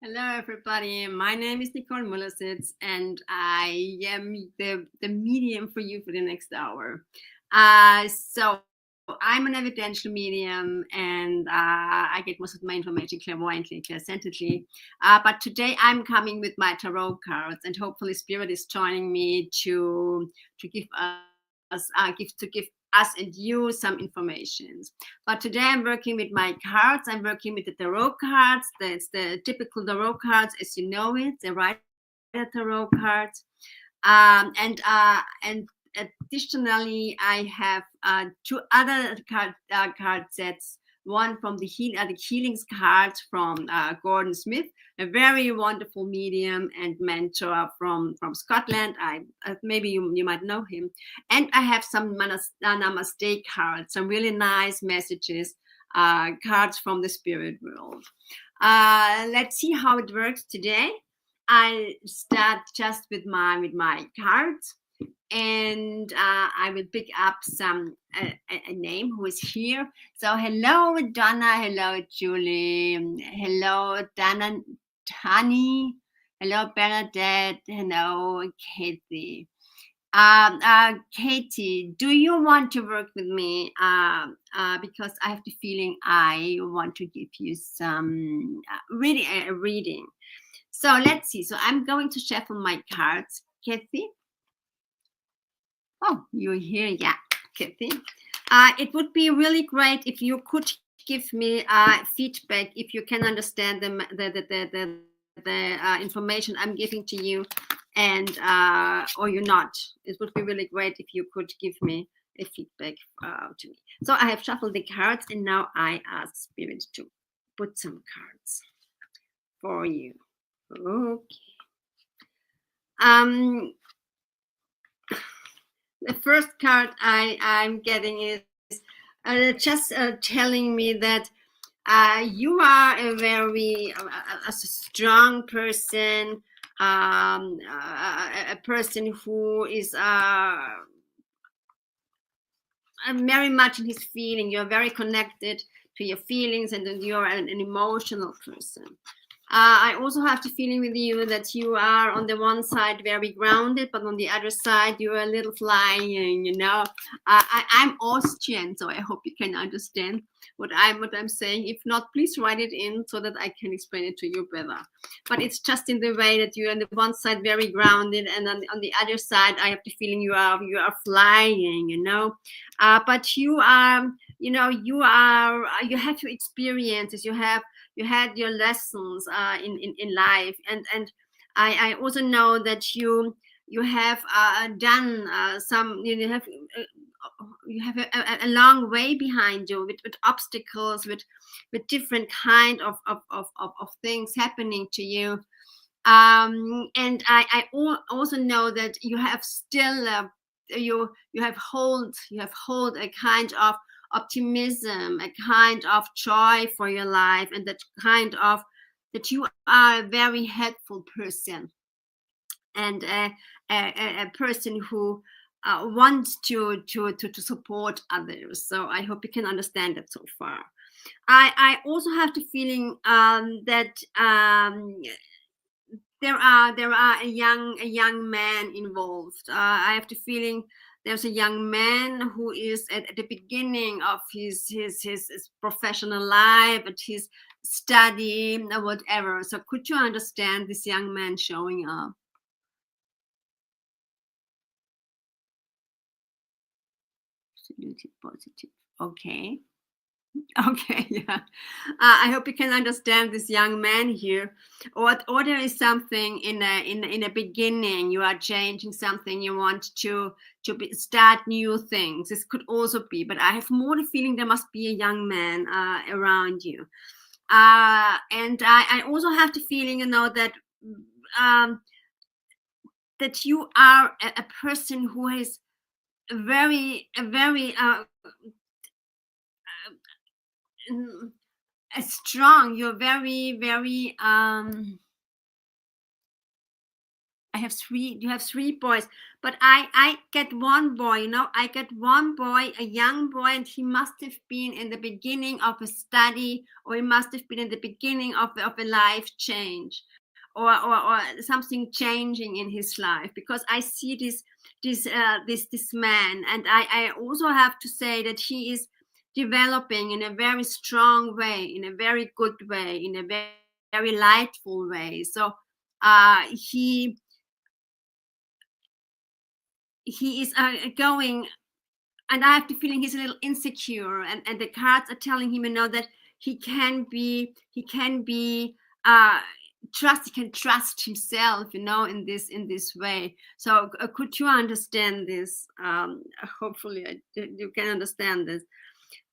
Hello, everybody. My name is Nicole Murlasits, and I am the medium for you for the next hour. So I'm an evidential medium, and I get most of my information clairvoyantly, clairsentiently. But today I'm coming with my tarot cards, and hopefully Spirit is joining me to give us give us and you some information. But today I'm working with my cards. I'm working with the tarot cards. That's the typical tarot cards as you know it, the Rider tarot cards. And additionally, I have two other card sets. One from the healings cards from Gordon Smith, a very wonderful medium and mentor from Scotland. Maybe you might know him. And I have some Namaste cards, some really nice messages, cards from the spirit world. Let's see how it works today. I start just with my cards. And I will pick up a name who is here. So hello, Donna. Hello, Julie. Hello, Dana, Tani. Hello, Bernadette. Hello, Katie. Katie, do you want to work with me? Because I have the feeling I want to give you some reading. So let's see. So I'm going to shuffle my cards, Katie. Oh, you're here, yeah, Kathy. It would be really great if you could give me feedback if you can understand the information I'm giving to you, and or you're not. It would be really great if you could give me a feedback to me. So I have shuffled the cards, and now I ask Spirit to put some cards for you. Okay. The first card I'm getting is just telling me that you are a very a strong person, a person who is very much in his feeling. You're very connected to your feelings, and you're an emotional person. I also have the feeling with you that you are on the one side very grounded, but on the other side you're a little flying, you know. I'm Austrian, so I hope you can understand what I'm saying. If not, please write it in so that I can explain it to you better. But it's just in the way that you're on the one side very grounded, and on the other side I have the feeling you are flying, you know. But you are, you know, you have your experiences, you had your lessons in life, and I also know that you have done some, you have a long way behind you with obstacles, with different kind of things happening to you, and I also know that you have still you have hold a kind of optimism, a kind of joy for your life, and that you are a very helpful person, and a person who wants to support others. So I hope you can understand that so far. I also have the feeling that there are a young man involved. I have the feeling there's a young man who is at the beginning of his professional life, at his study or whatever. So could you understand this young man showing up? Positive. Okay. Okay, yeah. I hope you can understand this young man here. Or there is something in a beginning. You are changing something. You want to start new things. This could also be, but I have more the feeling there must be a young man around you. And I also have the feeling, that that you are a person who is very strong. You're very you have three boys, but I get one boy. I get one boy, a young boy, and he must have been in the beginning of a study, or he must have been in the beginning of a life change, or something changing in his life, because I see this man. And I also have to say that he is developing in a very strong way, in a very good way, in a very lightful way. So he is going, and I have the feeling he's a little insecure, and the cards are telling him, that he can be he can trust himself, in this way. So could you understand this? Hopefully you can understand this.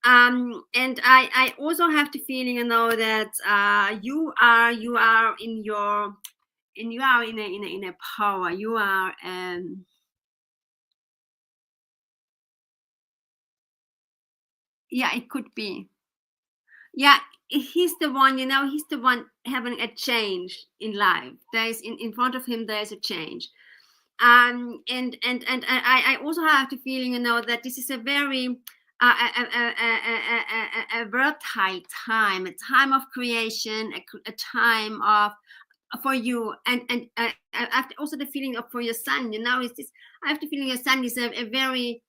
And I also have the feeling, that you are in your you are in a power. You are yeah, it could be. Yeah, he's the one, he's the one having a change in life. There is in front of him, there is a change. And I also have the feeling, that this is a very a fertile time, a time of creation, a time of for you. And I have also the feeling of for your son, is this. I have the feeling your son is a very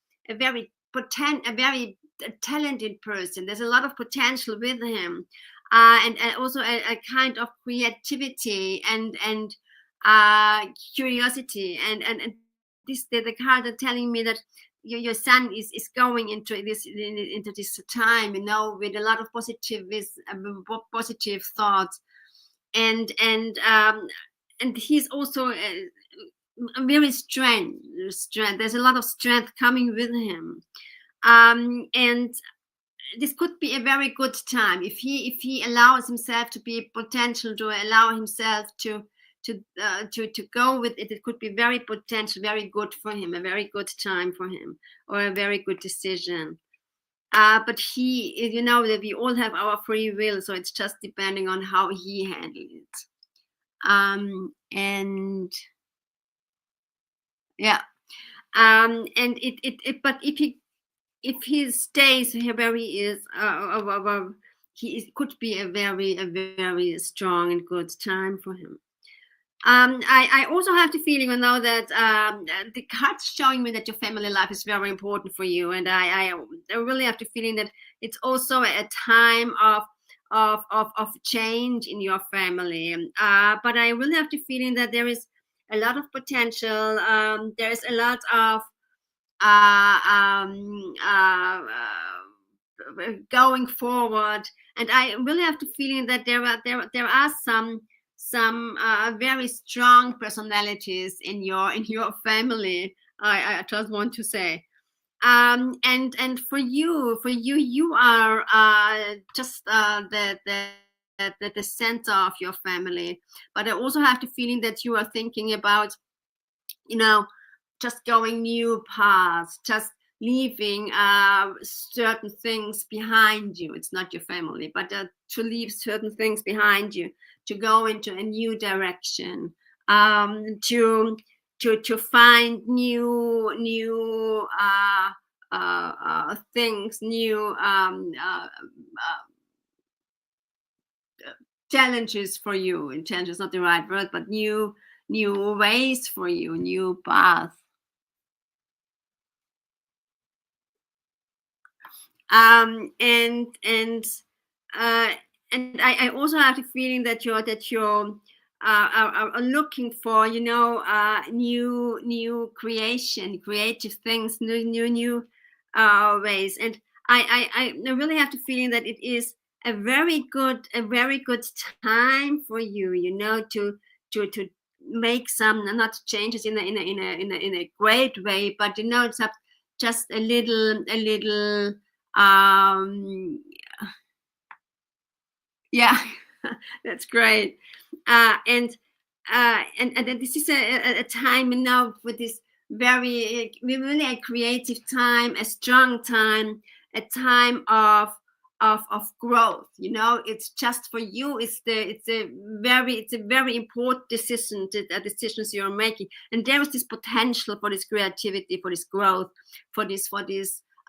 potent, a very talented person. There's a lot of potential with him, and also a kind of creativity and curiosity. And this the card are telling me that your son is going into this time, with a lot of positive thoughts. And he's also a very strength. There's a lot of strength coming with him. And this could be a very good time if he allows himself to be potential, to allow himself to go with it. It could be very potential, very good for him, a very good time for him, or a very good decision. But that we all have our free will, so it's just depending on how he handles it. And yeah, and but if he stays here where he is, could be a very strong and good time for him. I also have the feeling now that the cards showing me that your family life is very important for you, and I really have the feeling that it's also a time of change in your family. But I really have the feeling that there is a lot of potential. There is a lot of going forward, and I really have the feeling that there are some very strong personalities in your family. I just want to say, and for you you are just the center of your family. But I also have the feeling that you are thinking about, just going new paths, just leaving certain things behind you. It's not your family, but to leave certain things behind you, to go into a new direction, to find new things, new challenges for you. And challenge is not the right word, but new ways for you, new paths. And I also have the feeling that you're are looking for, new creative things, new ways. And I really have the feeling that it is a very good time for you, to make some, not changes in a great way, but it's just a little yeah. That's great. And this is a time now for this very really a creative time, a strong time, a time of growth. It's just for you. It's a very important decision, decisions you're making, and there is this potential for this creativity, for this growth, for this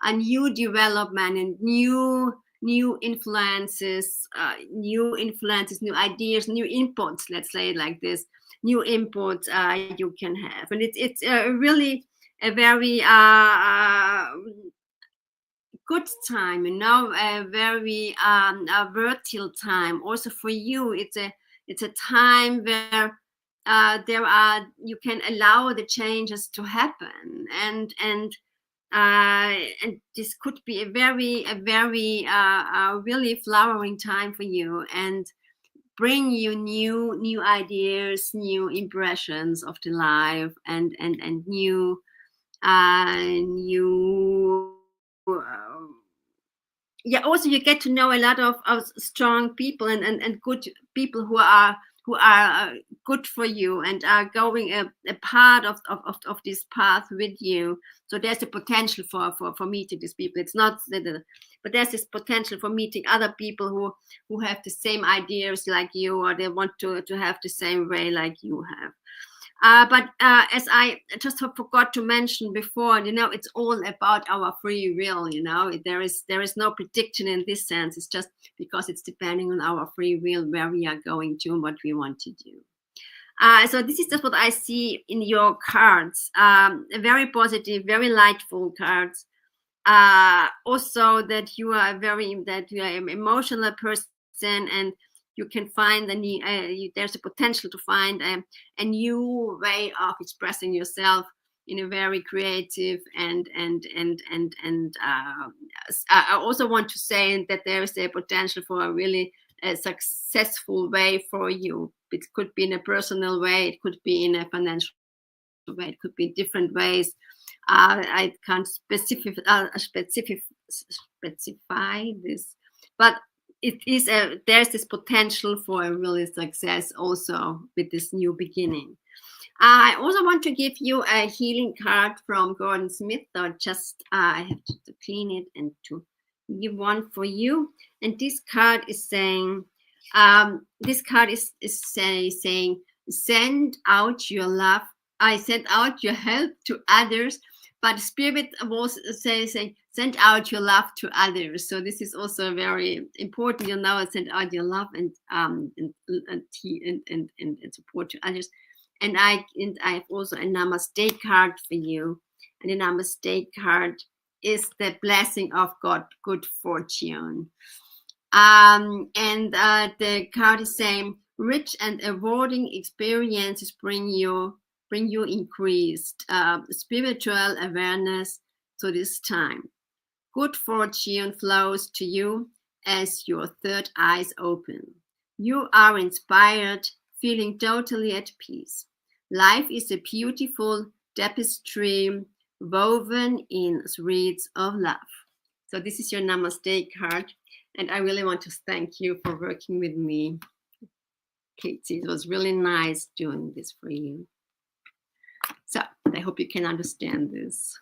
a new development and new influences, new ideas, new inputs. Let's say it like this: new inputs you can have, and it's really a very good time, a very fertile time. Also for you, it's a time where you can allow the changes to happen, and this could be a very really flowering time for you, and bring you new ideas, new impressions of the life, and new also you get to know a lot of strong people and good people who are good for you and are going a part of this path with you. So there's a potential for meeting these people. It's not but there's this potential for meeting other people who have the same ideas like you, or they want to have the same way like you have. But as I just forgot to mention before, it's all about our free will. There is no prediction in this sense. It's just because it's depending on our free will where we are going to and what we want to do. So this is just what I see in your cards. Very positive, very lightful cards. Also that you are an emotional person, and you can find there's a potential to find a new way of expressing yourself in a very creative and I also want to say that there is a potential for a really successful way for you. It could be in a personal way, it could be in a financial way, it could be different ways. I can't specify this, but there's this potential for a really success also with this new beginning. I also want to give you a healing card from Gordon Smith, or just I have to clean it and to give one for you. And this card is saying, saying, send out your love. I send out your help to others, but Spirit was saying, send out your love to others. So this is also very important. Send out your love and support to others. And I have also a Namaste card for you. And the Namaste card is the blessing of God, good fortune. And the card is saying, rich and rewarding experiences bring you increased spiritual awareness to this time. Good fortune flows to you as your third eyes open. You are inspired, feeling totally at peace. Life is a beautiful tapestry woven in threads of love. So this is your Namaste card, and I really want to thank you for working with me, Katie. It was really nice doing this for you. So I hope you can understand this.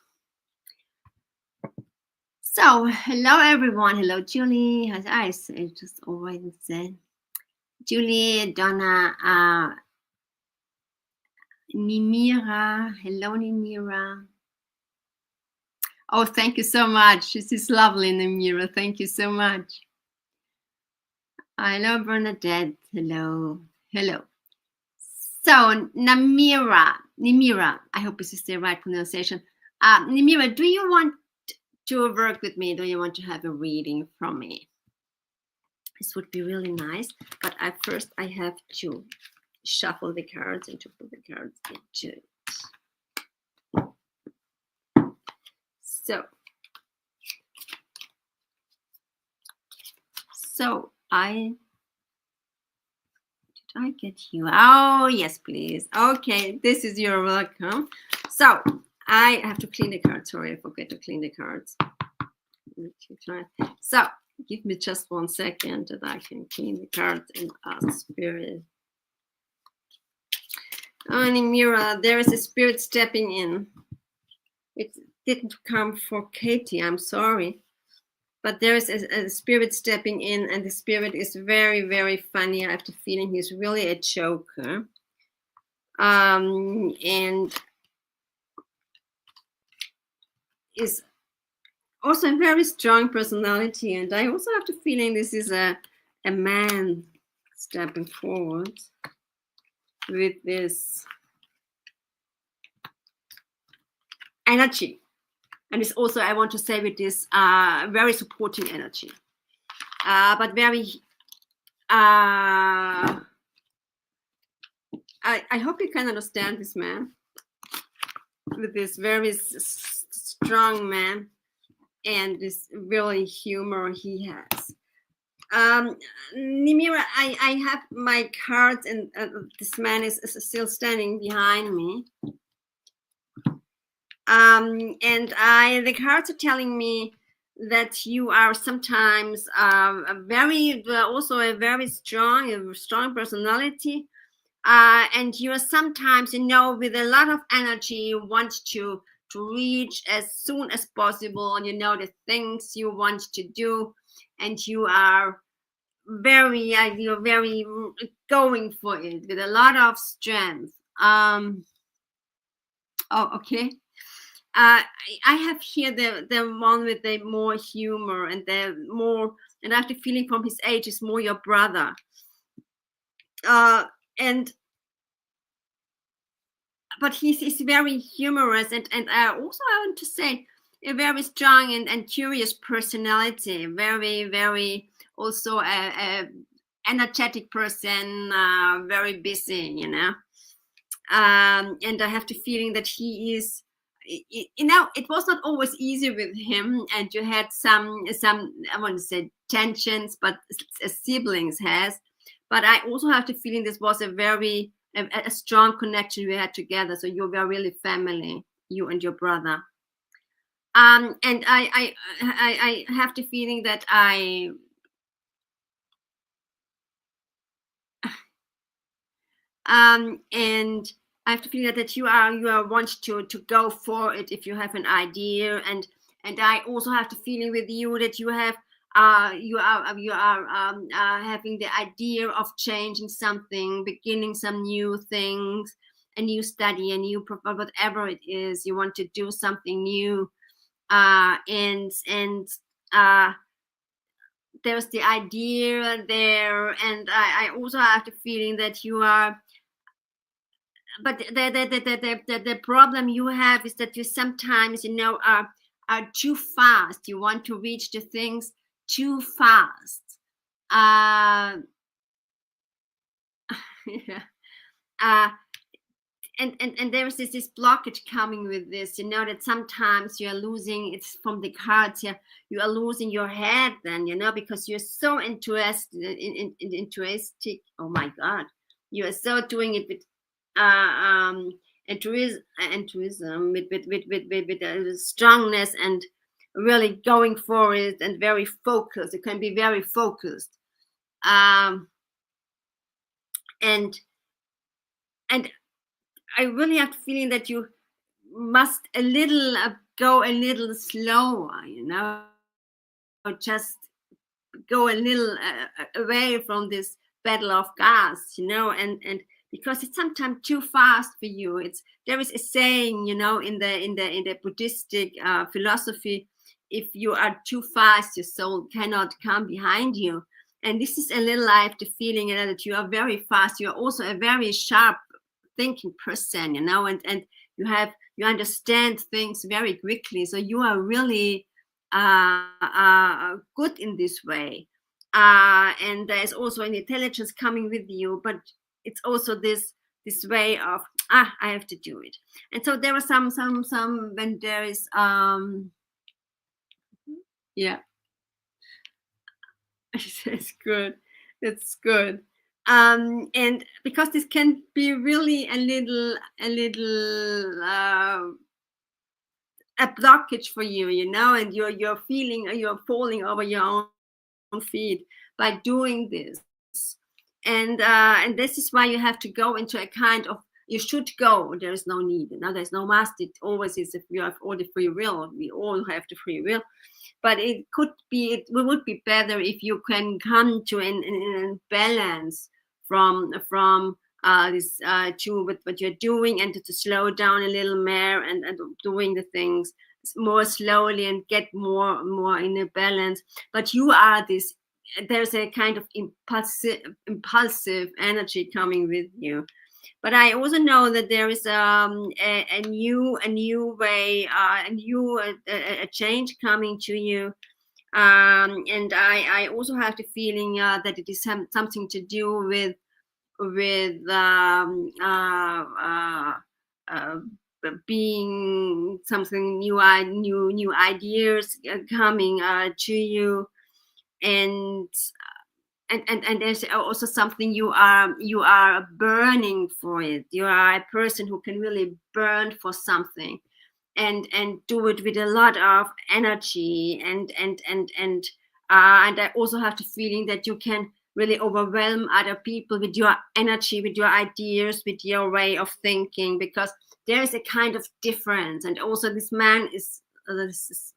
So hello everyone. Hello Julie. As I just already said, Julie, Donna, Nimira. Hello Nimira. Oh, thank you so much. This is lovely, Nimira. Thank you so much. Hello Bernadette. Hello. So Nimira, I hope this is the right pronunciation. Nimira, do you want to work with me? Do you want to have a reading from me? This would be really nice, but first I have to shuffle the cards and to put the cards into it. So did I get you? Oh, yes, please. Okay, this is your welcome. So I have to clean the cards. Sorry, I forget to clean the cards. So give me just 1 second that I can clean the cards and ask Spirit. Oh, Nimira, there is a spirit stepping in. It didn't come for Katie, I'm sorry. But there is a spirit stepping in, and the spirit is very, very funny. I have the feeling he's really a joker. And is also a very strong personality. And I also have the feeling this is a man stepping forward with this energy. And it's also, I want to say, with this very supporting energy, but very, I hope you can understand this man, with this very strong man and this really humor he has. Nimira, I have my cards, and this man is still standing behind me. And the cards are telling me that you are sometimes also a very strong personality, and you are sometimes, with a lot of energy, you want to reach as soon as possible, and the things you want to do, and you are very very going for it with a lot of strength. Okay. I have here the one with the more humor, and I have the feeling from his age is more your brother. But he's very humorous, and also I want to say a very strong and curious personality, very, very also a energetic person, very busy, and I have the feeling that he is, it was not always easy with him, and you had some I want to say tensions, but as siblings has. But I also have the feeling this was a very a strong connection we had together. So you were really family, you and your brother. And I have the feeling that and I have to feel that you are want to go for it if you have an idea, and I also have the feeling with you that you have you are having the idea of changing something, beginning some new things, a new study, a new whatever it is, you want to do something new, and there's the idea there, and I also have the feeling that you are. But the problem you have is that you sometimes, are too fast. You want to reach the things too fast. Yeah. And there is this blockage coming with this, that sometimes you are losing, it's from the cards here, you are losing your head then, because you're so interested in oh my God, you are so doing it with altruism, with strongness, and really going for it, and very focused. It can be very focused, and I really have the feeling that you must go a little slower, just go a little away from this battle of gas, and because it's sometimes too fast for you. There is a saying, in the Buddhistic philosophy, if you are too fast, your soul cannot come behind you. And this is a little, I have the feeling that you are very fast. You are also a very sharp thinking person, and you understand things very quickly. So you are really good in this way. And there's also an intelligence coming with you, but it's also this way of I have to do it. And so there are some when there is yeah. It's good. It's good. And because this can be really a little a blockage for you, and you're feeling you're falling over your own feet by doing this. And this is why you have to go into a kind of, you should go, there is no need. Now there's no must. It always is. If you have all the free will, we all have the free will. But it would be better if you can come to an balance from this to what you're doing, and to slow down a little more, and doing the things more slowly and get more in a balance. But you are this, there's a kind of impulsive energy coming with you. But I also know that there is a new way, a change coming to you. And I also have the feeling that it is something to do with being something new ideas coming to you. And there's also something you are burning for it. You are a person who can really burn for something, and do it with a lot of energy, and I also have the feeling that you can really overwhelm other people with your energy, with your ideas, with your way of thinking, because there is a kind of difference. And also this man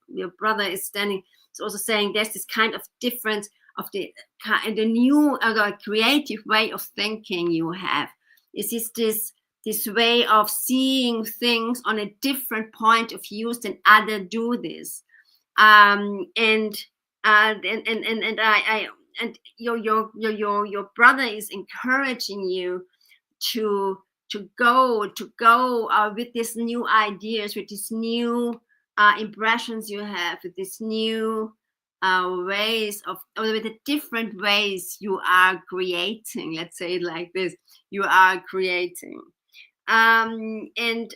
your brother is standing, is also saying there's this kind of difference of the new creative way of thinking you have. Is this way of seeing things on a different point of view than others do this. And your brother is encouraging you to go with these new ideas, with these new impressions you have, with these new ways of, or with the different ways you are creating. Let's say it like this: you are creating. And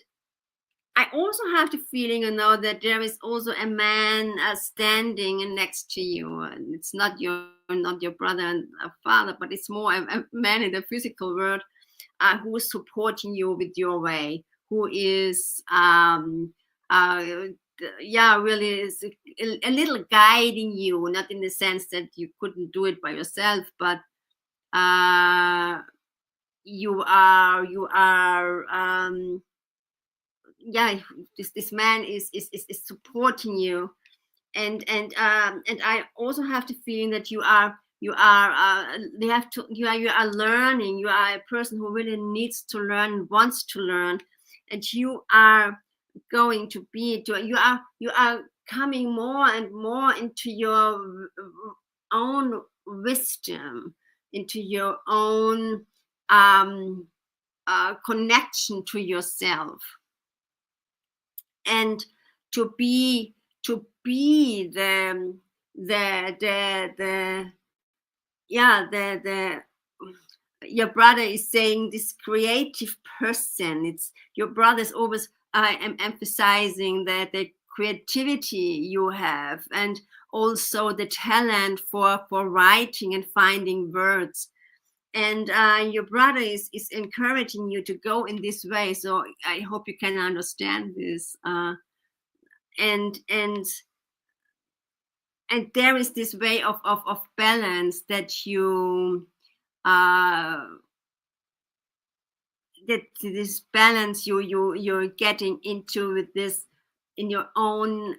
I also have the feeling, that there is also a man standing next to you. And it's not your brother and father, but it's more a man in the physical world who is supporting you with your way, who is really is a little guiding you, not in the sense that you couldn't do it by yourself, but you are this man is supporting you. And I also have the feeling that you are learning. You are a person who really needs to learn, wants to learn, and you are going to be you are coming more and more into your own wisdom, into your own connection to yourself, and to be the your brother is saying, this creative person. It's your brother is always emphasizing that the creativity you have, and also the talent for writing and finding words. And your brother is encouraging you to go in this way. So I hope you can understand this. And there is this way of balance that you that this balance you're getting into with this in your own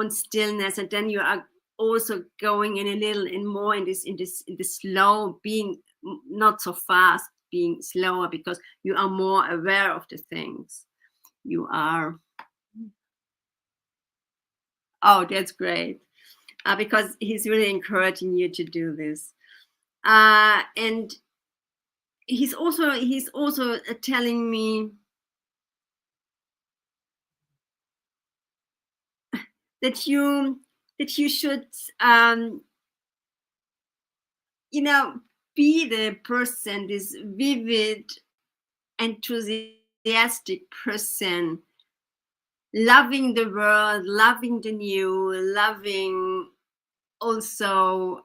stillness. And then you are also going in a little in more in this slow, being not so fast, being slower, because you are more aware of the things you are. Oh, that's great. Because he's really encouraging you to do this. And he's also telling me that you that you should, be the person, this vivid, enthusiastic person, loving the world, loving the new, loving also,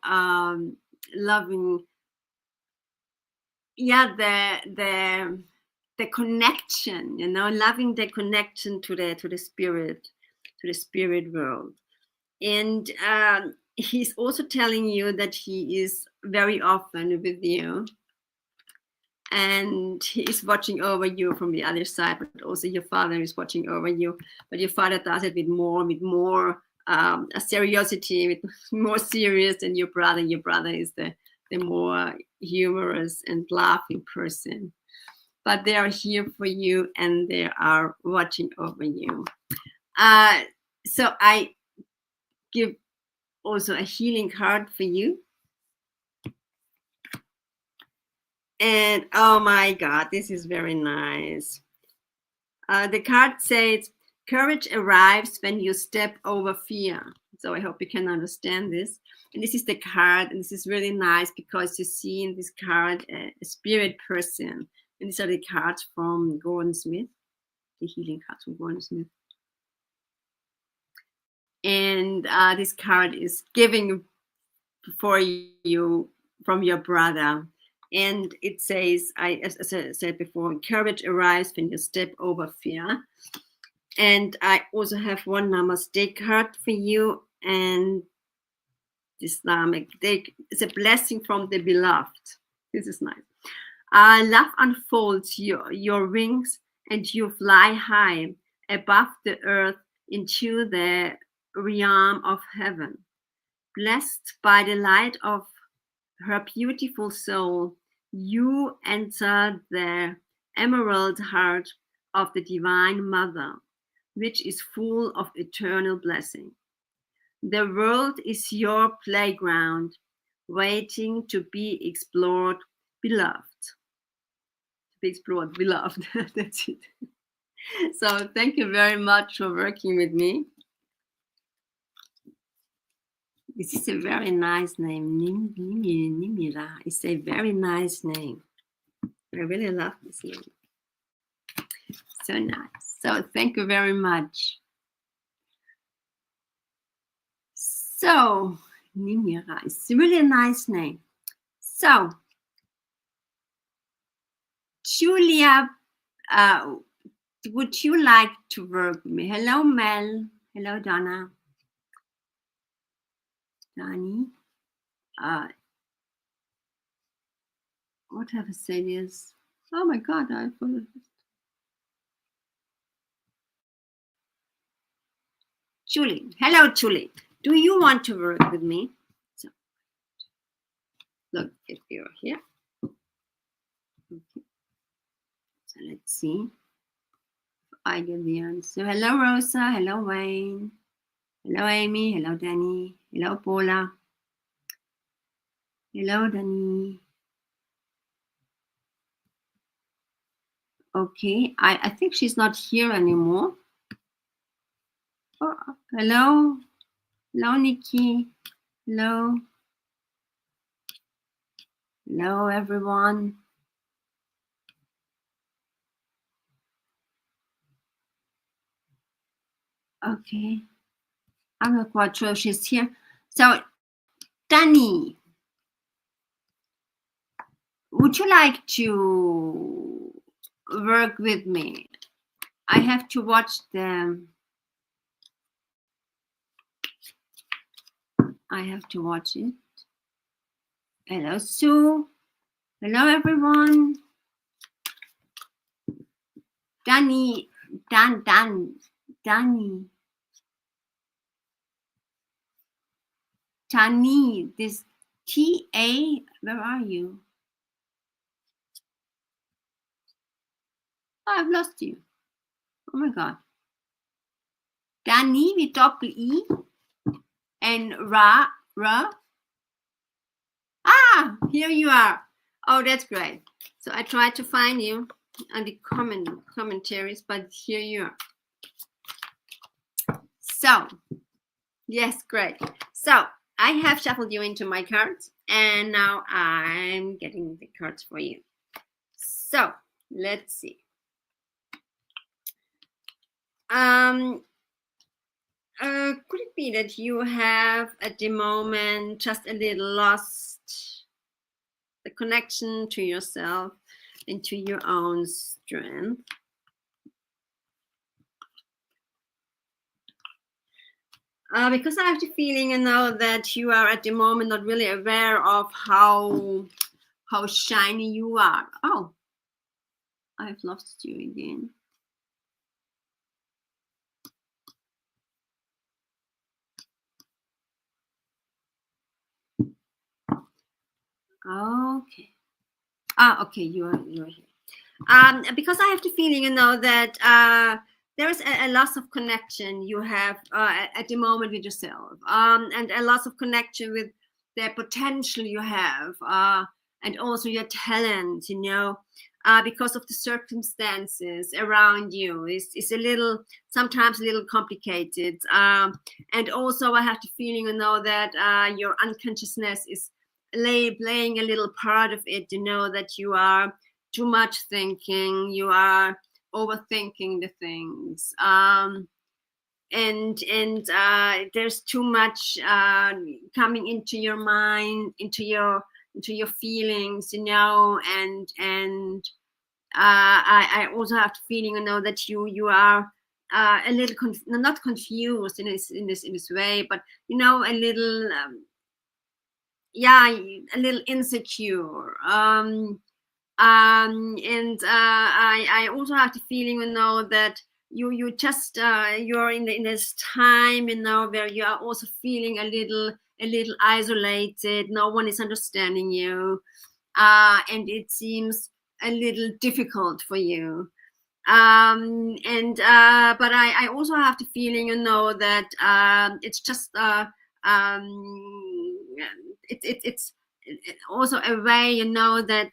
loving, the connection, loving the connection to the spirit world. And he's also telling you that he is very often with you, and he is watching over you from the other side, but also your father is watching over you. But your father does it with more seriosity, with more serious than your brother. Your brother is the more humorous and laughing person. But they are here for you, and they are watching over you. So I give also a healing card for you. And oh my God, this is very nice. The card says, courage arrives when you step over fear. So I hope you can understand this. And this is the card, and this is really nice because you see in this card a spirit person. And these are the cards from Gordon Smith, the healing cards from Gordon Smith. And this card is giving for you from your brother. And it says, as I said before, courage arrives when you step over fear. And I also have one Namaste card for you. And Islamic, it's a blessing from the beloved. This is nice. Love unfolds your wings, and you fly high above the earth into the realm of heaven. Blessed by the light of her beautiful soul, you enter the emerald heart of the Divine Mother, which is full of eternal blessing. The world is your playground, waiting to be explored, beloved. To be explored, beloved. That's it. So thank you very much for working with me. This is a very nice name, Nimira. It's a very nice name. I really love this name. So nice. So thank you very much. So Nimira is really a nice name. So Julia, would you like to work with me? Hello, Mel. Hello, Donna. Dani. What have I said is? Oh my God, I forgot. Julie. Hello, Julie. Do you want to work with me? So, look, if you're here. Okay. So let's see if I get the answer. Hello, Rosa. Hello, Wayne. Hello, Amy. Hello, Danny. Hello, Paula. Hello, Danny. Okay, I think she's not here anymore. Oh, hello. Hello, Nikki. Hello. Hello, everyone. Okay. I'm not quite sure if she's here. So, Danny, would you like to work with me? I have to watch them. I have to watch it. Hello, Sue. Hello, everyone. Danny, Danny. Tani, this T-A, where are you? Oh, I've lost you. Oh my God. Danny with double E and Ra. Ah, here you are. Oh, that's great. So I tried to find you on the commentaries, but here you are. So Yes, great. So I have shuffled you into my cards, and now I'm getting the cards for you. So let's see. Could it be that you have at the moment just a little lost the connection to yourself and to your own strength? Because I have the feeling, that you are at the moment not really aware of how shiny you are. Oh, I've lost you again. Okay. Okay, you're here. Because I have the feeling, that there is a loss of connection you have at the moment with yourself, and a loss of connection with the potential you have, and also your talent, because of the circumstances around you is a little, sometimes a little complicated. And also I have the feeling, that your unconsciousness is playing a little part of it, that you are too much thinking, you are overthinking the things, and there's too much coming into your mind, into your feelings, and I also have the feeling, that you are a little not confused in this way, but a little a little insecure. And I also have the feeling, that you just you're in this time, where you are also feeling a little isolated. No one is understanding you, and it seems a little difficult for you. And but I also have the feeling, that it's just it's also a way, that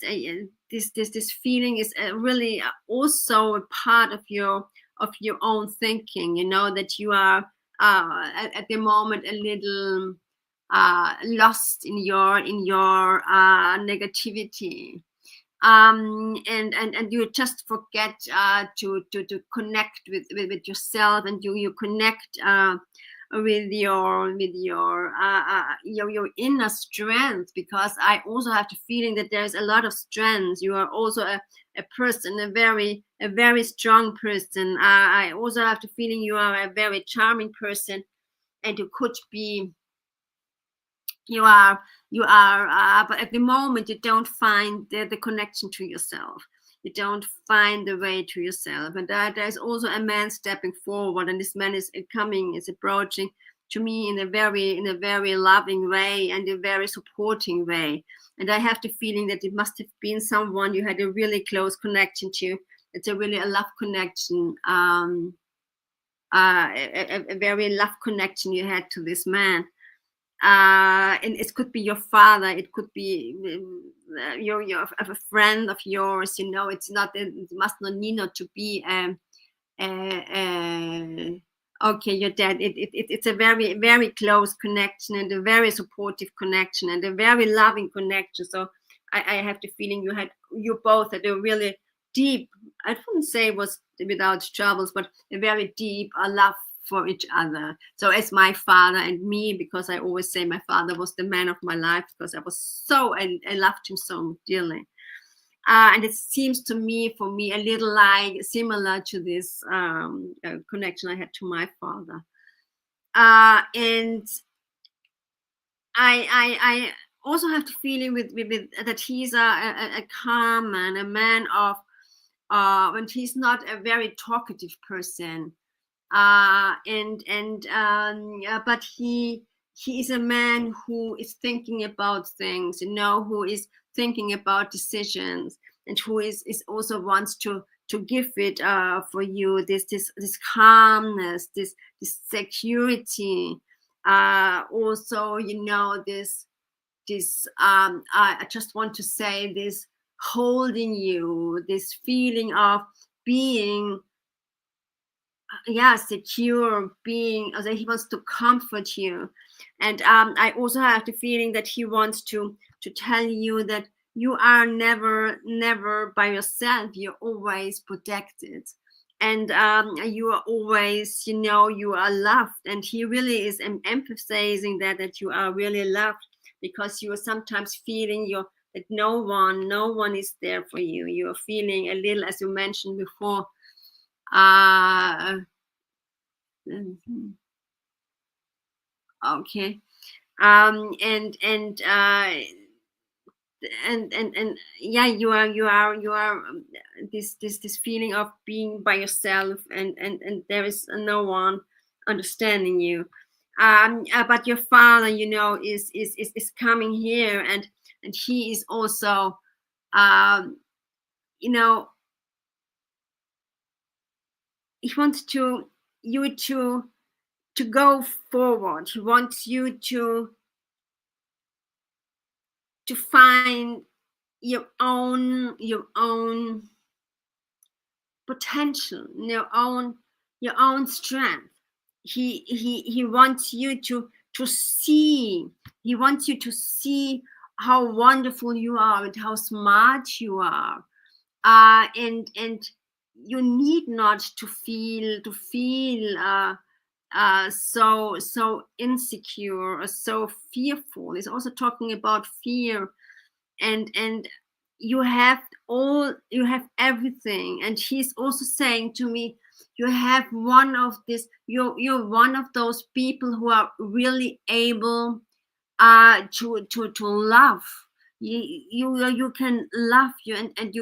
this feeling is really also a part of your own thinking, that you are at the moment a little lost in your negativity, and you just forget to connect with yourself, and you connect with your inner strength, because I also have the feeling that there's a lot of strength. You are also a person, a very strong person. I also have the feeling you are a very charming person, and you could be, you are but at the moment you don't find the connection to yourself. You don't find the way to yourself, and there's also a man stepping forward, and this man is approaching to me in a very loving way and a very supporting way. And I have the feeling that it must have been someone you had a really close connection to. It's a love connection, a very love connection you had to this man. And it could be your father, it could be your a friend of yours. It's not, it must not need not to be okay, your dad. It's a very close connection, and a very supportive connection, and a very loving connection. So I have the feeling you both had a really deep, I wouldn't say it was without troubles, but a very deep love for each other. So as my father and me, because I always say my father was the man of my life, because I loved him so dearly. And it seems to me, for me, a little like similar to this connection I had to my father. And I also have the feeling with that he's a calm man, a man of, and he's not a very talkative person. But he is a man who is thinking about things, who is thinking about decisions, and who is also wants to give it for you this calmness, this security, also this I just want to say, this holding you, this feeling of being secure being, or that he wants to comfort you. And I also have the feeling that he wants to tell you that you are never by yourself. You're always protected, and you are always, you are loved. And he really is emphasizing that you are really loved, because you are sometimes feeling that no one is there for you. You are feeling a little, as you mentioned before, okay, and yeah, you are this feeling of being by yourself, and there is no one understanding you. But your father, is coming here, and he is also, you know he wants you to go forward. He wants you to find your own potential, your own strength. He wants you to see. He wants you to see how wonderful you are and how smart you are. And you need not to feel so insecure or so fearful. He's also talking about fear, and you have everything. And he's also saying to me, you're one of those people who are really able to love. You can love you, and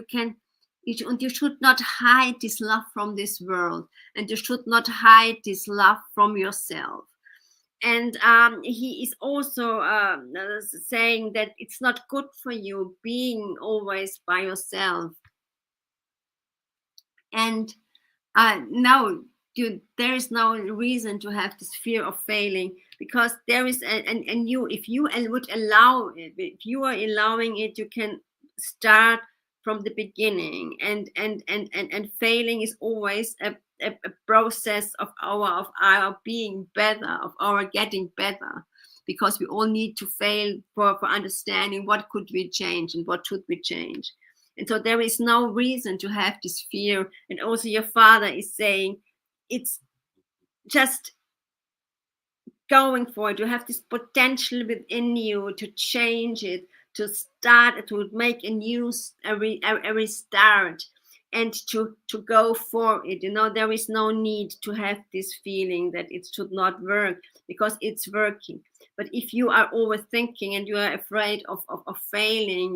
you should not hide this love from this world, and you should not hide this love from yourself. And he is also saying that it's not good for you being always by yourself. And no, there is no reason to have this fear of failing, because there is and you, if you would allow it, if you are allowing it, you can start from the beginning. And failing is always a process of our being better, of our getting better, because we all need to fail for understanding what could we change and what should we change. And so there is no reason to have this fear. And also your father is saying, it's just going for it. You have this potential within you to change it, to start, to make a restart, and to go for it. There is no need to have this feeling that it should not work, because it's working. But if you are overthinking and you are afraid of failing,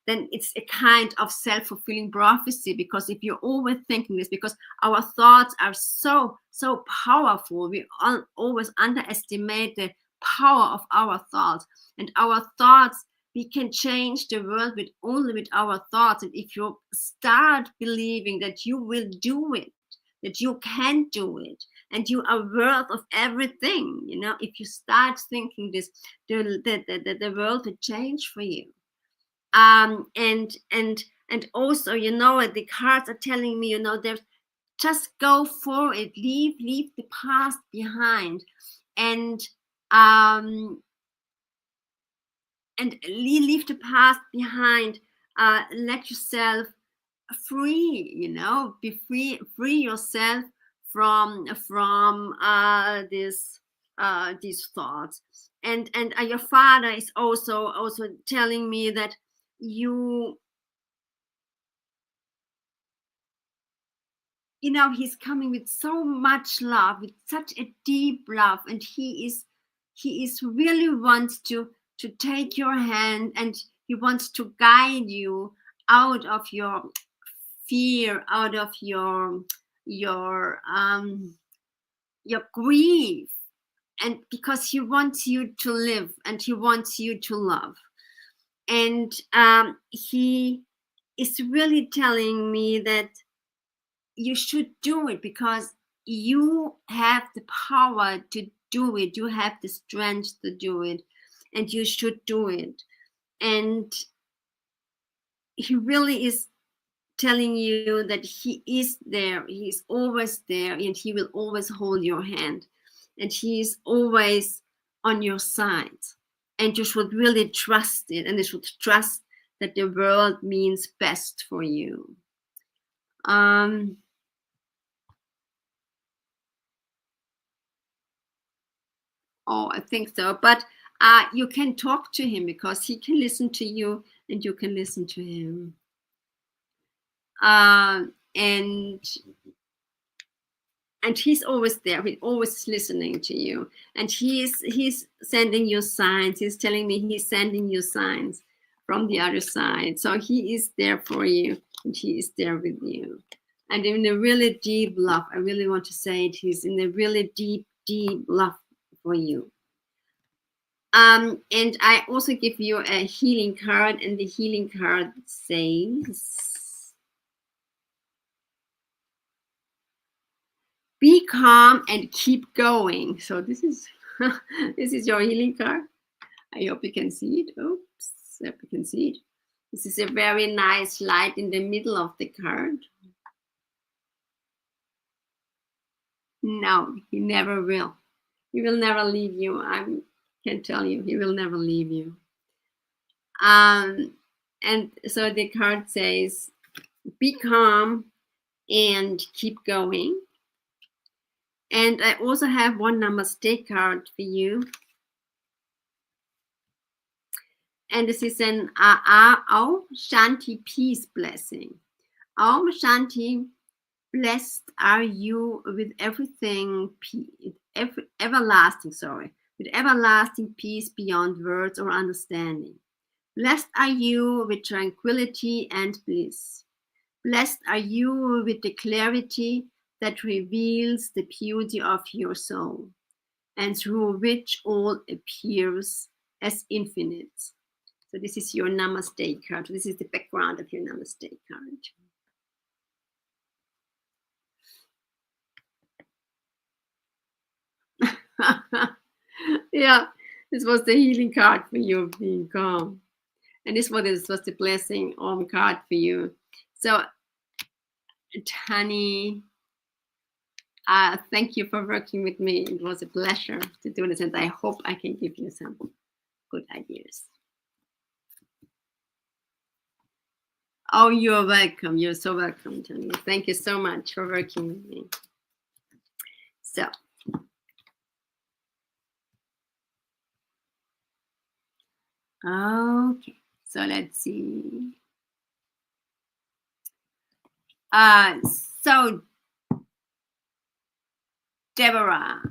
then it's a kind of self-fulfilling prophecy. Because if you're overthinking this, because our thoughts are so powerful, we always underestimate the power of our thoughts. And our thoughts, we can change the world only with our thoughts. And if you start believing that you will do it, that you can do it, and you are worth of everything, if you start thinking this, the world will change for you. And also, the cards are telling me, there's, just go for it, leave the past behind, and leave the past behind. Let yourself free, be free yourself from these thoughts. And your father is also telling me that he's coming with so much love, with such a deep love, and he is really wants to take your hand, and he wants to guide you out of your fear, out of your grief, and because he wants you to live, and he wants you to love. And he is really telling me that you should do it, because you have the power to do it, you have the strength to do it, and you should do it. And he really is telling you that he is there, he's always there, and he will always hold your hand, and he is always on your side. And you should really trust it, and you should trust that the world means best for you. Oh, I think so. But you can talk to him, because he can listen to you and you can listen to him. And he's always there. He's always listening to you. And he's sending you signs. He's telling me he's sending you signs from the other side. So he is there for you, and he is there with you. And in a really deep love, I really want to say it, he's in a really deep, deep love for you. And I also give you a healing card, and the healing card says, be calm and keep going. So this is this is your healing card. I hope you can see it. Oops, I hope you can see it. This is a very nice light in the middle of the card. No, he never will. He will never leave you. I can tell you, he will never leave you. And so the card says, be calm and keep going. And I also have one Namaste card for you. And this is an Aum Shanti peace blessing. Aum Shanti, blessed are you with everything, everlasting peace beyond words or understanding. Blessed are you with tranquility and bliss. Blessed are you with the clarity that reveals the beauty of your soul, and through which all appears as infinite. So this is your Namaste card. This is the background of your Namaste card. Yeah, this was the healing card for you of being calm. And this was the blessing card for you. So, Tani, thank you for working with me. It was a pleasure to do this, and I hope I can give you some good ideas. Oh, you're welcome. You're so welcome, Tani. Thank you so much for working with me. So, okay. So let's see. So Deborah,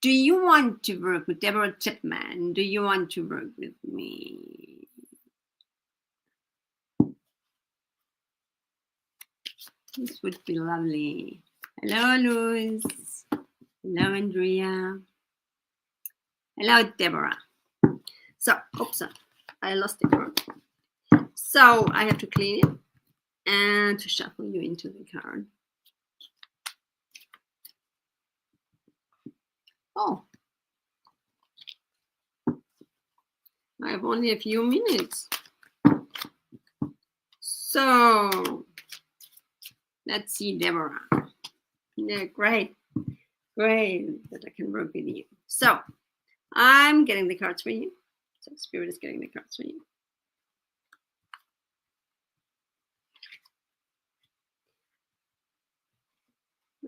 do you want to work with Deborah Chapman? Do you want to work with me? This would be lovely. Hello, Louise. Hello, Andrea. Hello, Deborah. So, oops, I lost the card. So I have to clean it and to shuffle you into the card. Oh, I have only a few minutes. So let's see, Deborah. Yeah, great that I can work with you. So I'm getting the cards for you. So Spirit is getting the cards for you.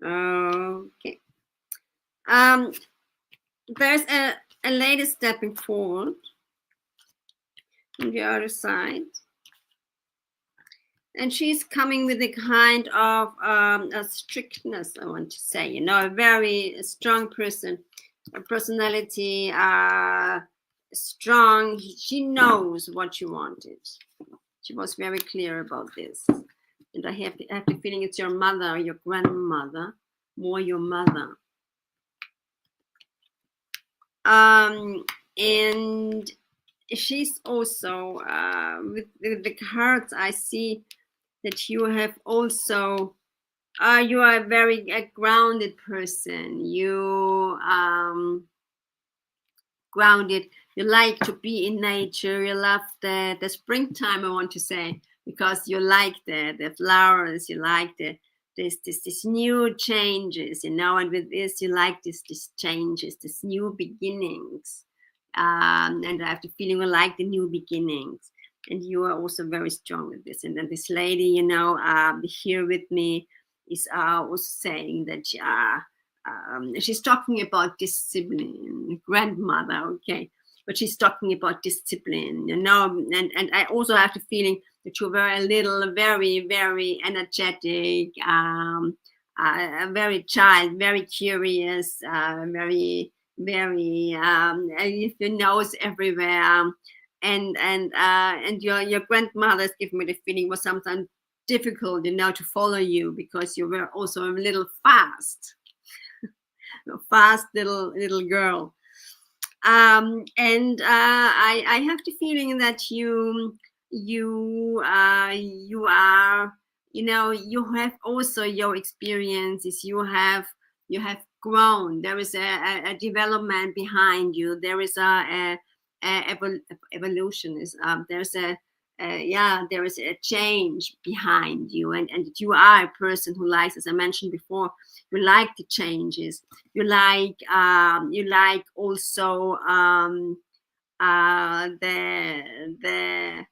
Okay. There's a lady stepping forward on the other side, and she's coming with a kind of a strictness, I want to say, you know, a very strong person, a personality, strong. She knows what she wanted. She was very clear about this. And I have the feeling it's your mother or your grandmother, more your mother. And she's also, with the cards, I see that you have also, you are a very grounded person. You grounded, you like to be in nature. You love the springtime, I want to say, because you like the flowers. You like this new changes, you know, and with this you like this changes, this new beginnings. And I have the feeling you like the new beginnings, and you are also very strong with this. And then this lady, you know, here with me is also saying that she's talking about discipline, grandmother, okay, but she's talking about discipline, you know, and I also have the feeling that you were a little, very, very energetic, a very child, very curious, very, very, your nose everywhere, and your grandmother's giving me the feeling was sometimes difficult, you know, to follow you because you were also a little fast, fast little girl. And I have the feeling that you are, you know, you have also your experiences. You have grown. There is a development behind you. There is a evolution. There's there is a change behind you, and you are a person who likes, as I mentioned before, you like the changes. You like also the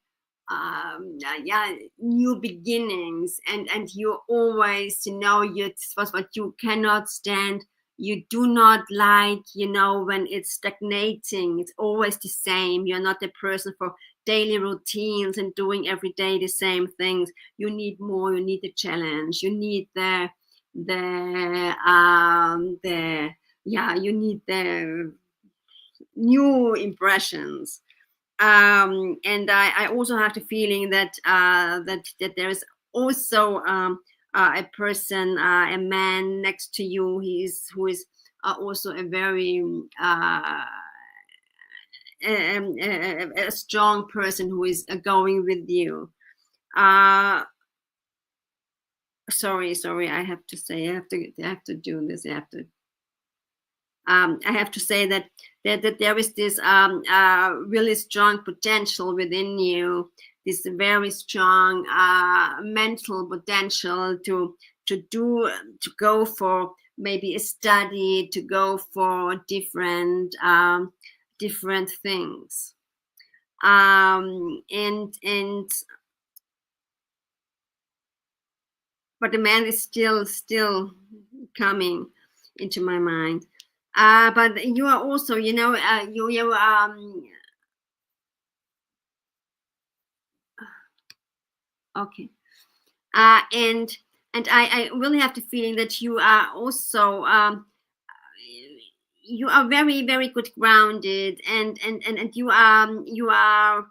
new beginnings, and you always, you know, it's what you cannot stand. You do not like, you know, when it's stagnating. It's always the same. You're not a person for daily routines and doing every day the same things. You need more. You need the challenge. You need you need the new impressions. And I also have the feeling that that there is also a person, a man next to you, who is also a very a strong person who is going with you. Sorry, I have to say, I have to do this. I have to say that there is this really strong potential within you, this very strong mental potential to go for maybe a study, to go for different things, and but the man is still coming into my mind. But you are also, you know, okay. And I really have the feeling that you are also you are very, very good grounded, and you are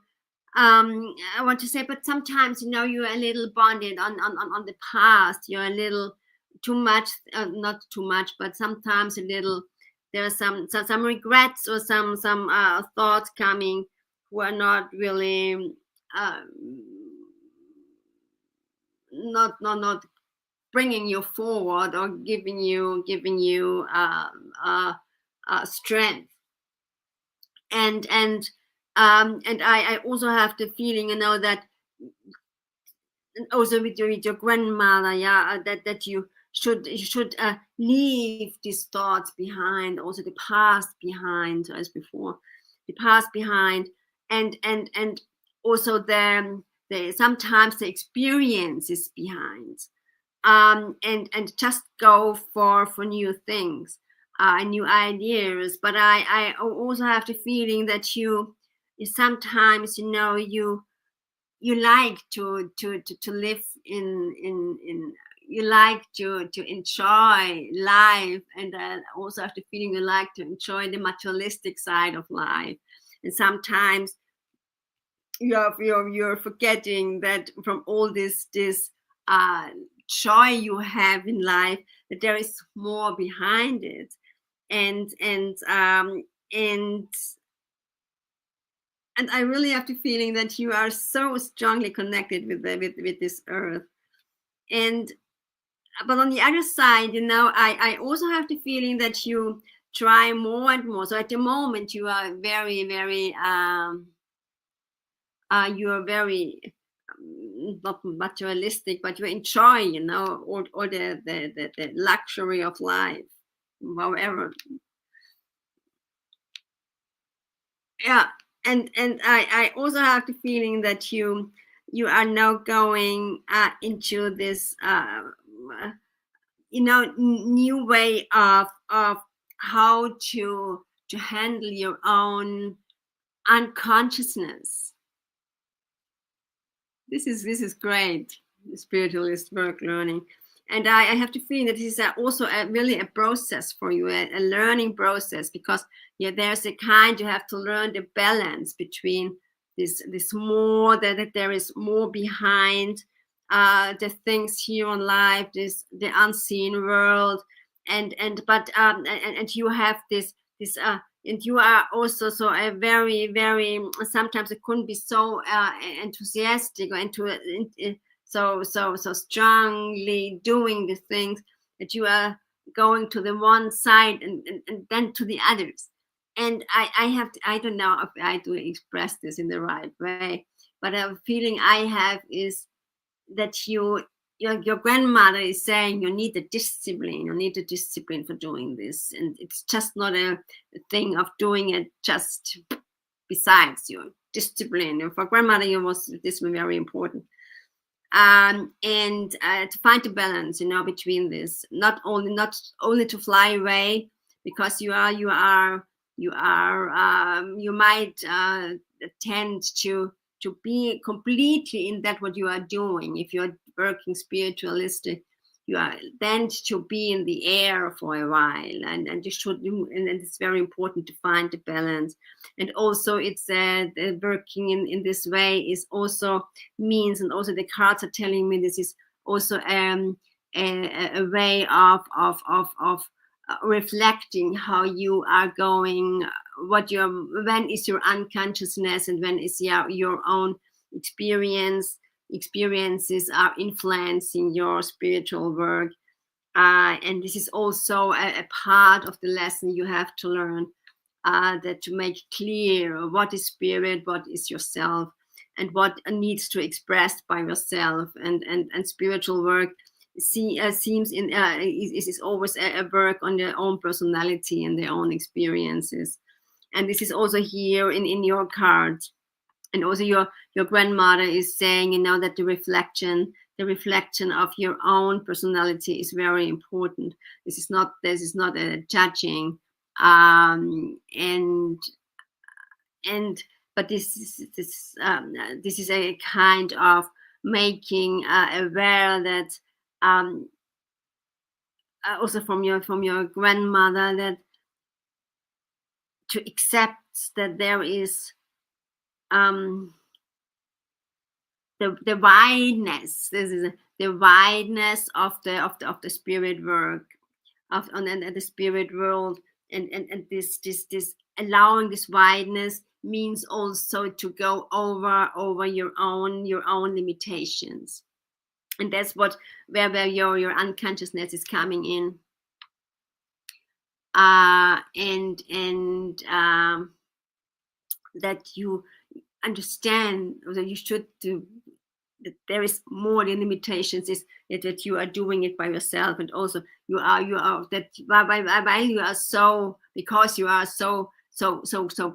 I want to say, but sometimes, you know, you're a little bonded on the past. You're a little too much, not too much, but sometimes a little. There are some regrets or some thoughts coming who are not really not bringing you forward or giving you strength. And I also have the feeling, you know, that also with your grandmother, that you should leave these thoughts behind, also the past behind, as before, the past behind, and also the sometimes the experiences behind, and just go for new things, new ideas. But I also have the feeling that you sometimes, you know, you like to live in you like to enjoy life, and also have the feeling you like to enjoy the materialistic side of life. And sometimes you're forgetting that from all this joy you have in life, that there is more behind it. And I really have the feeling that you are so strongly connected with this earth. And but on the other side, you know, I also have the feeling that you try more and more. So at the moment you are very, very you are very not materialistic, but you enjoy, you know, all the luxury of life, however. Yeah, and I also have the feeling that you are now going into this you know, new way of how to handle your own unconsciousness. This is great, spiritualist work learning. And I have to feel that this is also really a process for you, a learning process, because yeah, there's a kind, you have to learn the balance between this more, that there is more behind the things here on life, the unseen world, and you have this and you are also so a very, very, sometimes it couldn't be so enthusiastic or so strongly doing the things, that you are going to the one side and then to the others. And I have to, I don't know if I do express this in the right way, but a feeling I have is that your grandmother is saying you need the discipline for doing this, and it's just not a thing of doing it just besides your discipline. For grandmother, this was very important. And to find the balance, you know, between this, not only to fly away, because you might tend to be completely in that what you are doing. If you're working spiritualistic, you are then to be in the air for a while, and you should, and it's very important to find the balance. And also it's working in this way is also means, and also the cards are telling me this is also a way of reflecting how you are going, when is your unconsciousness and when is your own experiences are influencing your spiritual work. And this is also a part of the lesson you have to learn, that to make clear what is spirit, what is yourself, and what needs to express by yourself. And spiritual work seems is always a work on their own personality and their own experiences. And this is also here in your cards. And also your grandmother is saying, you know, that the reflection of your own personality is very important. This is not a judging, but this is a kind of making aware that also from your grandmother, that to accept that there is the wideness. This is the wideness of the spirit work and the spirit world, and this allowing this wideness means also to go over your own limitations. And that's where your unconsciousness is coming in, and that you understand, or that you should do, that there is more than limitations, is that you are doing it by yourself. And also you are that while you are so, because you are so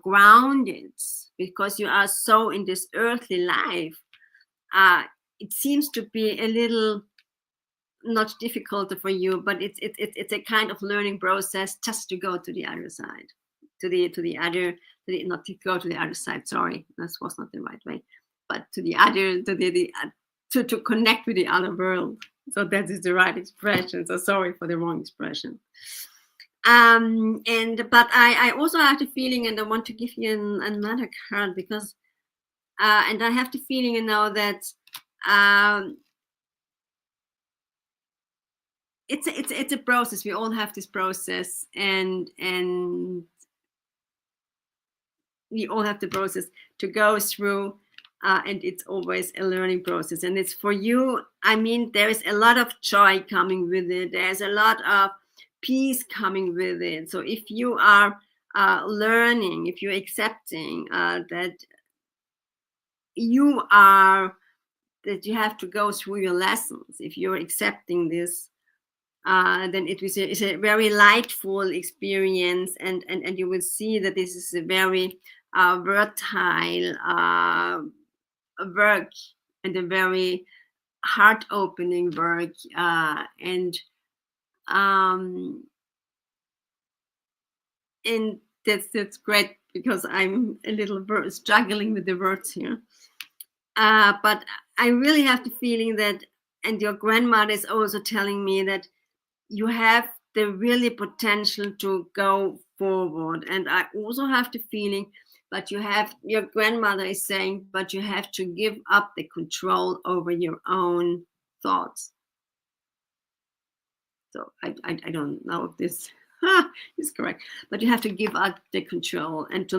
grounded, because you are so in this earthly life, it seems to be a little not difficult for you, but it's a kind of learning process, just to go to the other side, not to go to the other side, sorry, that was not the right way, but to the other, to connect with the other world. So that is the right expression. So sorry for the wrong expression. But I also have the feeling, and I want to give you another card, because and I have the feeling, you know, that it's a process. We all have this process, and we all have the process to go through, and it's always a learning process. And it's for you, I mean, there is a lot of joy coming with it. There's a lot of peace coming with it. So if you are learning, if you're accepting that you have to go through your lessons, if you're accepting this, then it's a very lightful experience, and you will see that this is a very versatile work, and a very heart-opening work, and that's great, because I'm a little struggling with the words here. But I really have the feeling that, and your grandmother is also telling me that you have the really potential to go forward. And I also have the feeling, but your grandmother is saying, but you have to give up the control over your own thoughts. So I don't know if this is correct, but you have to give up the control and to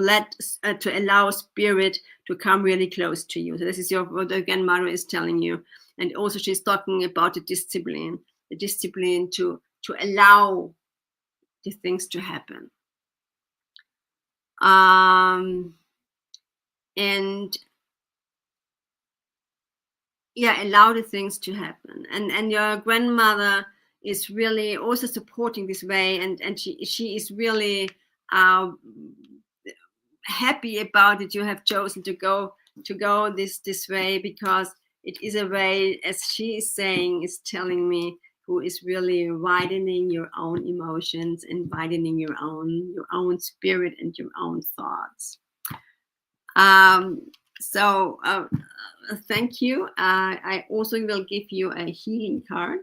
allow spirit to come really close to you. So this is what the grandmother is telling you. And also she's talking about the discipline to allow the things to happen. And yeah, allow the things to happen. And your grandmother is really also supporting this way, and she is really happy about it. You have chosen to go this way, because it is a way, as she is saying, is telling me, who is really widening your own emotions and widening your own spirit and your own thoughts. So thank you. I also will give you a healing card.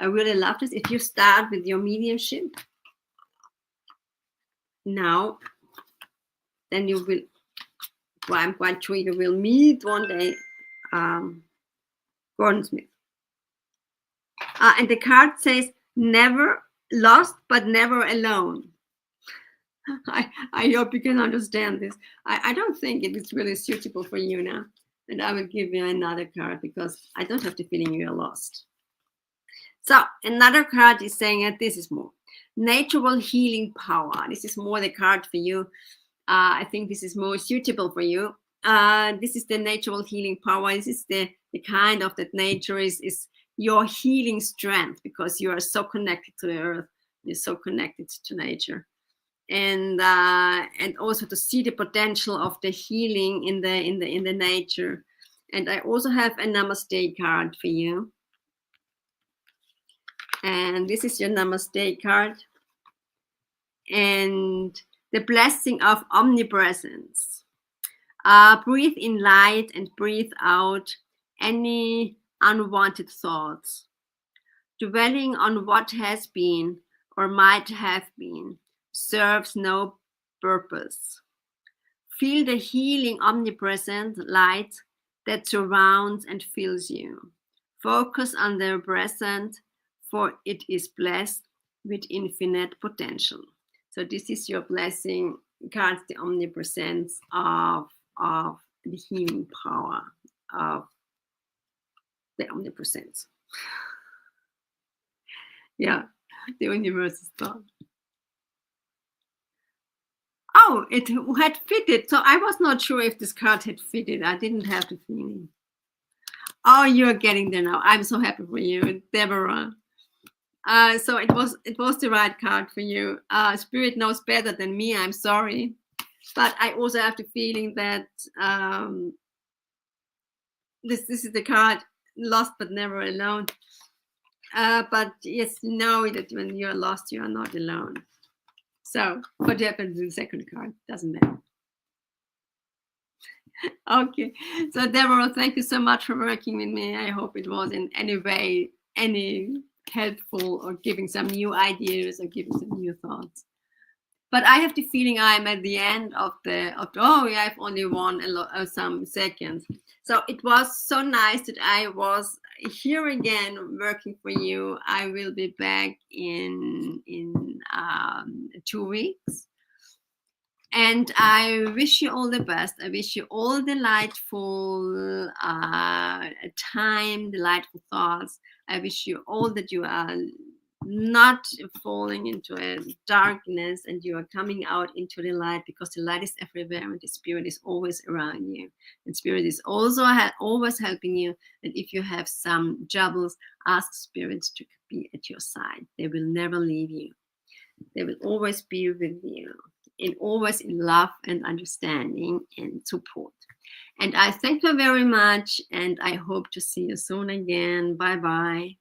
I really love this. If you start with your mediumship now, then you will, well, I'm quite sure you will meet one day Gordon Smith. And the card says, never lost, but never alone. I hope you can understand this. I don't think it is really suitable for you now. And I will give you another card, because I don't have the feeling you are lost. So another card is saying that this is more natural healing power. This is more the card for you. I think this is more suitable for you. This is the natural healing power. This is the kind of that nature is your healing strength, because you are so connected to the earth. You're so connected to nature. And also to see the potential of the healing in the nature. And I also have a Namaste card for you. And this is your Namaste card. And the blessing of omnipresence. Breathe in light and breathe out any unwanted thoughts. Dwelling on what has been or might have been serves no purpose. Feel the healing omnipresent light that surrounds and fills you. Focus on the present, for it is blessed with infinite potential. So this is your blessing cards, the omnipresence of the healing power of the omnipresence. Yeah, the universe is thought. Oh, it had fitted. So I was not sure if this card had fitted. I didn't have the feeling. Oh, you're getting there now. I'm so happy for you, Deborah. So it was the right card for you. Spirit knows better than me. I'm sorry, but I also have the feeling that this is the card, lost but never alone. But yes, know that when you're lost, you are not alone. So what happens in the second card doesn't matter. Okay, so Deborah, thank you so much for working with me. I hope it was in any way helpful, or giving some new ideas, or giving some new thoughts. But I have the feeling I'm at the end of I've only won some seconds. So it was so nice that I was here again working for you. I will be back in 2 weeks. And I wish you all the best. I wish you all delightful time, delightful thoughts. I wish you all that you are not falling into a darkness, and you are coming out into the light, because the light is everywhere and the spirit is always around you, and spirit is also always helping you. And if you have some troubles, ask spirits to be at your side. They will never leave you. They will always be with you, and always in love and understanding and support. And I thank you very much, and I hope to see you soon again. Bye bye.